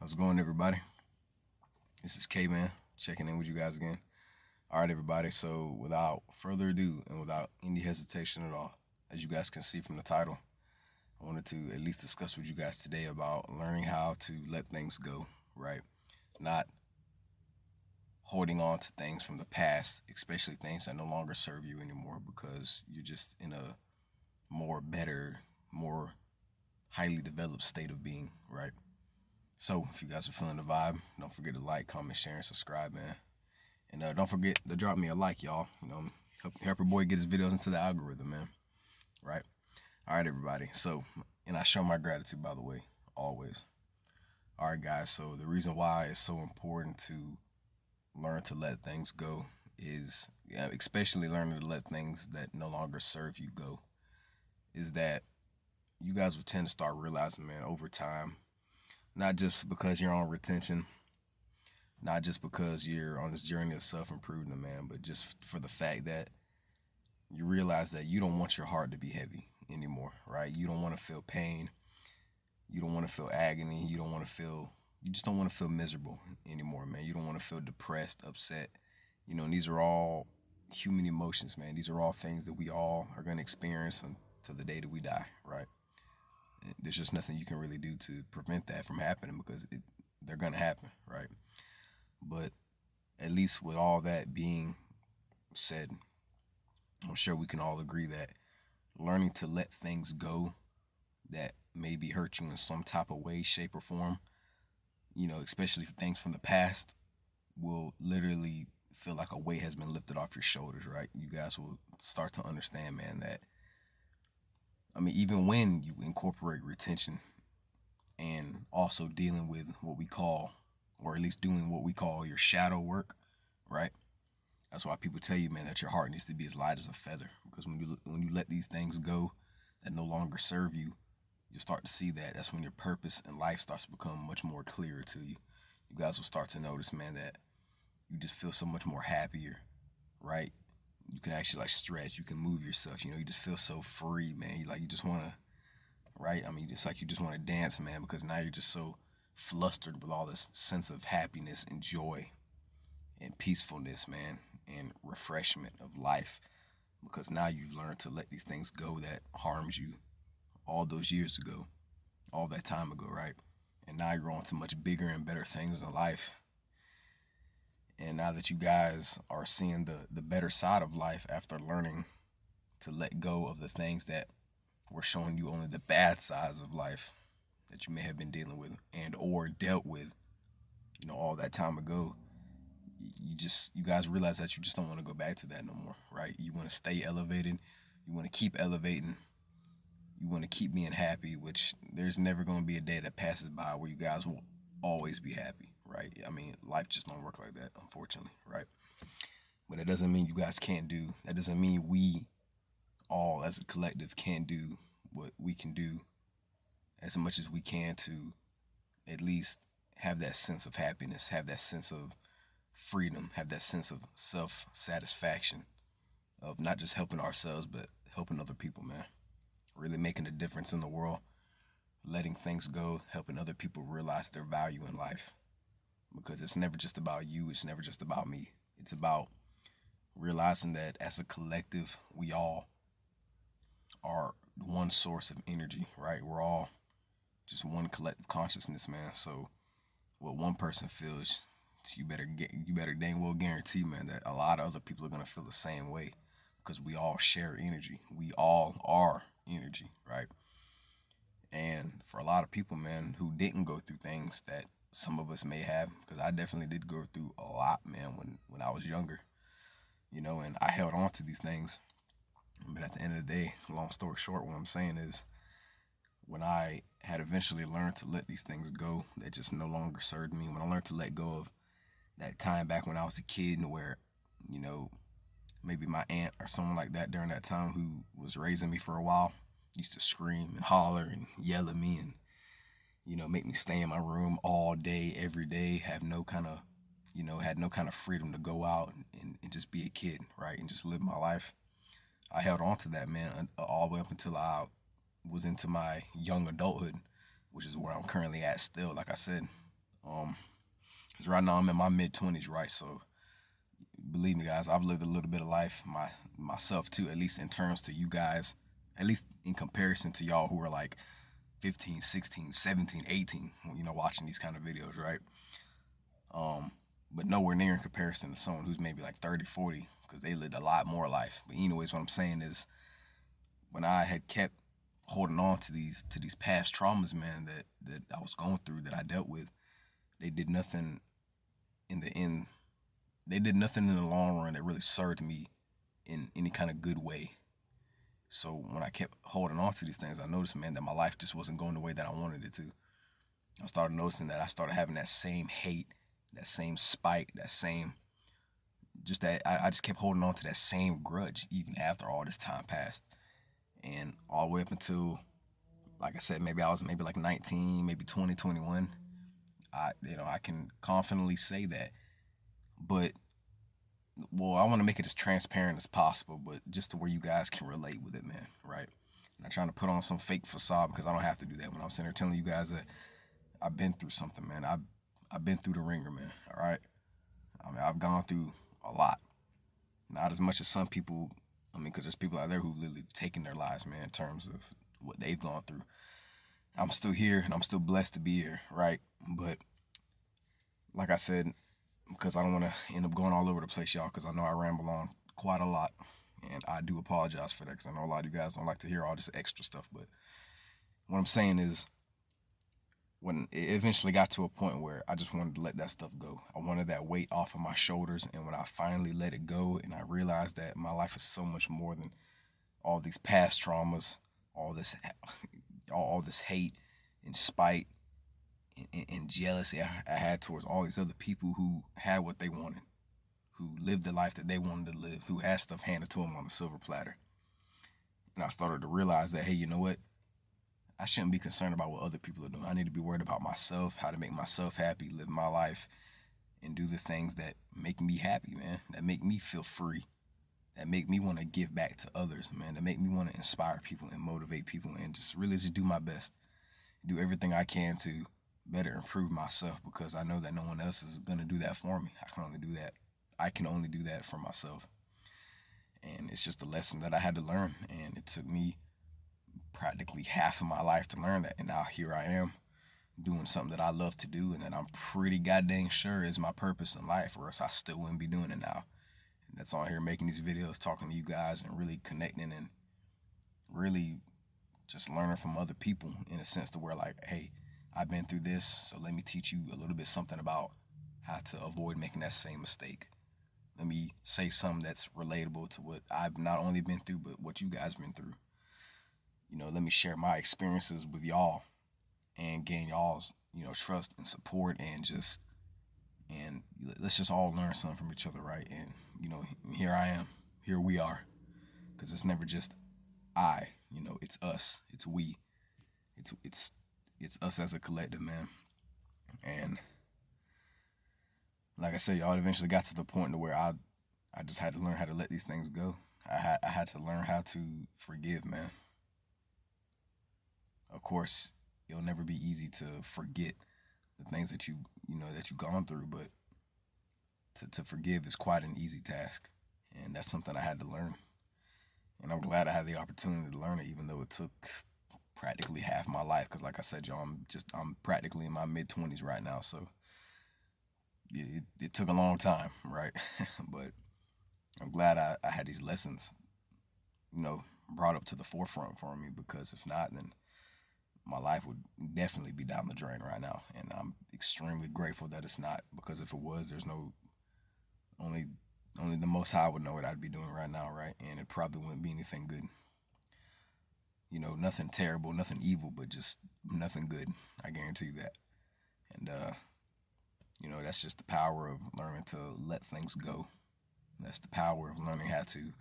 How's it going, everybody? This is K-Man checking in with you guys again. All right, everybody. So, without further ado and without any hesitation at all, as you guys can see from the title, I wanted to at least discuss with you guys today about learning how to let things go, right? Not holding on to things from the past, especially things that no longer serve you anymore because you're just in a more better, more highly developed state of being, right? So, if you guys are feeling the vibe, don't forget to like, comment, share, and subscribe, man. And don't forget to drop me a like, y'all. Help your boy get his videos into the algorithm, man. Right? All right, everybody. So, and I show my gratitude, by the way, always. All right, guys. So, the reason why it's so important to learn to let things go is, yeah, especially learning to let things that no longer serve you go, is that you guys will tend to start realizing, man, over time, not just because you're on retention, not just because you're on this journey of self improvement, man, but just for the fact that you realize that you don't want your heart to be heavy anymore, right? You don't want to feel pain. You don't want to feel agony. You just don't want to feel miserable anymore, man. You don't want to feel depressed, upset. And these are all human emotions, man. These are all things that we all are going to experience until the day that we die, right? There's just nothing you can really do to prevent that from happening because they're going to happen, right? But at least with all that being said, I'm sure we can all agree that learning to let things go that maybe hurt you in some type of way, shape, or form, especially things from the past, will literally feel like a weight has been lifted off your shoulders, right? You guys will start to understand, man, that, even when you incorporate retention and also dealing with what we call, or at least doing what we call your shadow work, right? That's why people tell you, man, that your heart needs to be as light as a feather. Because when you let these things go that no longer serve you, you start to see that. That's when your purpose in life starts to become much more clearer to you. You guys will start to notice, man, that you just feel so much more happier, right? You can actually like stretch. You can move yourself. You just feel so free, man. You just want to, right? It's like you just want to dance, man, because now you're just so flustered with all this sense of happiness and joy and peacefulness, man, and refreshment of life because now you've learned to let these things go that harms you all those years ago, all that time ago, right? And now you're on to much bigger and better things in life. And now that you guys are seeing the better side of life after learning to let go of the things that were showing you only the bad sides of life that you may have been dealing with and or dealt with, all that time ago, you guys realize that you just don't want to go back to that no more, right? You want to stay elevated, you want to keep elevating, you want to keep being happy, which there's never going to be a day that passes by where you guys will always be happy, right? Life just don't work like that, unfortunately, right? But it doesn't mean you guys can't do. That doesn't mean we all as a collective can't do what we can do as much as we can to at least have that sense of happiness, have that sense of freedom, have that sense of self satisfaction of not just helping ourselves, but helping other people, man. Really making a difference in the world, letting things go, helping other people realize their value in life. Because it's never just about you, it's never just about me. It's about realizing that as a collective, we all are one source of energy, right? We're all just one collective consciousness, man. So what one person feels, you better dang well guarantee, man, that a lot of other people are gonna feel the same way because we all share energy. We all are energy, right? And for a lot of people, man, who didn't go through things that some of us may have, because I definitely did go through a lot, man, when I was younger, and I held on to these things. But at the end of the day, long story short, what I'm saying is when I had eventually learned to let these things go that just no longer served me, when I learned to let go of that time back when I was a kid and where, you know, maybe my aunt or someone like that during that time who was raising me for a while used to scream and holler and yell at me and, make me stay in my room all day, every day, have no kind of, had no kind of freedom to go out and just be a kid, right? And just live my life. I held on to that, man, all the way up until I was into my young adulthood, which is where I'm currently at still, like I said. Because right now I'm in my mid 20s, right? So believe me, guys, I've lived a little bit of life myself too, at least in terms to you guys, at least in comparison to y'all who are like 15, 16, 17, 18, watching these kind of videos, right? But nowhere near in comparison to someone who's maybe like 30, 40, because they lived a lot more life. But anyways, what I'm saying is when I had kept holding on to these past traumas, man, that I was going through, that I dealt with, they did nothing in the end. They did nothing in the long run that really served me in any kind of good way. So when I kept holding on to these things, I noticed, man, that my life just wasn't going the way that I wanted it to. I started noticing that I started having that same hate, that same spite, that same, just that I just kept holding on to that same grudge even after all this time passed. And all the way up until, like I said, maybe I was maybe like 19, maybe 20, 21. I can confidently say that. But well, I want to make it as transparent as possible, but just to where you guys can relate with it, man, right? I'm not trying to put on some fake facade because I don't have to do that when I'm sitting there telling you guys that I've been through something, man. I've been through the ringer, man. All right. I mean, I've gone through a lot. Not as much as some people. I mean, because there's people out there who've literally taken their lives, man, in terms of what they've gone through. I'm still here and I'm still blessed to be here, right? But like I said, because I don't want to end up going all over the place, y'all, because I know I ramble on quite a lot. And I do apologize for that because I know a lot of you guys don't like to hear all this extra stuff. But what I'm saying is, when it eventually got to a point where I just wanted to let that stuff go, I wanted that weight off of my shoulders. And when I finally let it go and I realized that my life is so much more than all these past traumas, all this, all this hate and spite and jealousy I had towards all these other people who had what they wanted, who lived the life that they wanted to live, who had stuff handed to them on a silver platter. And I started to realize that, hey, you know what? I shouldn't be concerned about what other people are doing. I need to be worried about myself, how to make myself happy, live my life, and do the things that make me happy, man, that make me feel free, that make me want to give back to others, man, that make me want to inspire people and motivate people and just really just do my best, do everything I can to better improve myself because I know that no one else is going to do that for me. I can only do that. I can only do that for myself. And it's just a lesson that I had to learn. And it took me practically half of my life to learn that. And now here I am doing something that I love to do and that I'm pretty goddamn sure is my purpose in life, or else I still wouldn't be doing it now. And that's on here making these videos, talking to you guys and really connecting and really just learning from other people in a sense to where like, hey, I've been through this, so let me teach you a little bit something about how to avoid making that same mistake. Let me say something that's relatable to what I've not only been through, but what you guys been through. Let me share my experiences with y'all and gain y'all's, trust and support and let's just all learn something from each other, right? And, here I am, here we are, because it's never just I, it's us, it's we, it's us as a collective, man. And like I said, y'all eventually got to the point to where I just had to learn how to let these things go. I had to learn how to forgive, man. Of course, it'll never be easy to forget the things that that you've gone through, but to forgive is quite an easy task, and that's something I had to learn. And I'm glad I had the opportunity to learn it, even though it took practically half my life. Because, like I said, y'all, I'm practically in my mid 20s right now, so it took a long time, right? But I'm glad I had these lessons, brought up to the forefront for me. Because if not, then my life would definitely be down the drain right now. And I'm extremely grateful that it's not. Because if it was, there's no only the Most High would know what I'd be doing right now, right? And it probably wouldn't be anything good. Nothing terrible, nothing evil, but just nothing good. I guarantee you that. And that's just the power of learning to let things go. That's the power of learning how to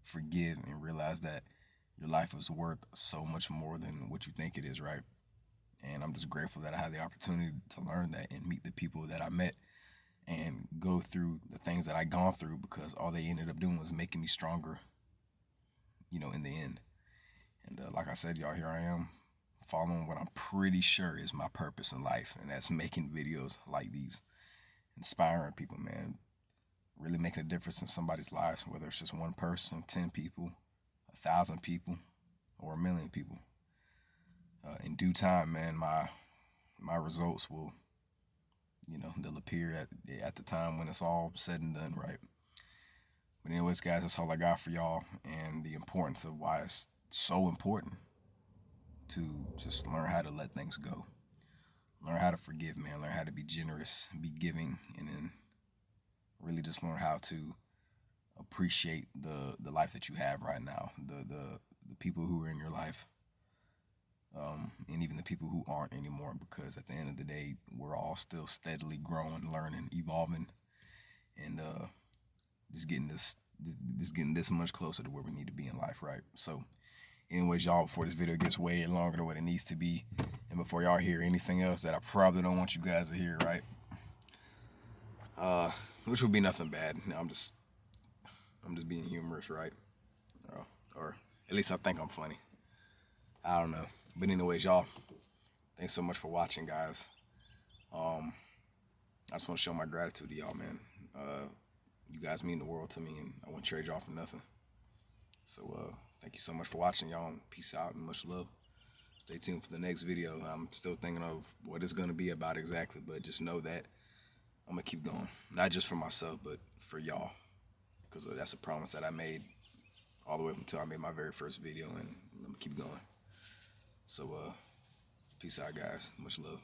forgive and realize that your life is worth so much more than what you think it is, right? And I'm just grateful that I had the opportunity to learn that and meet the people that I met and go through the things that I gone through, because all they ended up doing was making me stronger, in the end. And like I said, y'all, here I am following what I'm pretty sure is my purpose in life, and that's making videos like these, inspiring people, man, really making a difference in somebody's lives, whether it's just one person, 10 people, 1,000 people, or 1,000,000 people. In due time, man, my results will, they'll appear at the time when it's all said and done, right? But anyways, guys, that's all I got for y'all, and the importance of why it's so important to just learn how to let things go. Learn how to forgive, man. Learn how to be generous, be giving, and then really just learn how to appreciate the life that you have right now, the people who are in your life, and even the people who aren't anymore. Because at the end of the day, we're all still steadily growing, learning, evolving, and just getting this much closer to where we need to be in life, right? So, anyways, y'all, before this video gets way longer than what it needs to be, and before y'all hear anything else that I probably don't want you guys to hear, right? Which would be nothing bad. I'm just being humorous, right? Or at least I think I'm funny. I don't know. But anyways, y'all, thanks so much for watching, guys. I just want to show my gratitude to y'all, man. You guys mean the world to me, and I wouldn't trade y'all for nothing. So, thank you so much for watching, y'all. Peace out and much love. Stay tuned for the next video. I'm still thinking of what it's going to be about exactly, but just know that I'm going to keep going. Not just for myself, but for y'all. Because that's a promise that I made all the way up until I made my very first video, and I'm going to keep going. So, peace out, guys. Much love.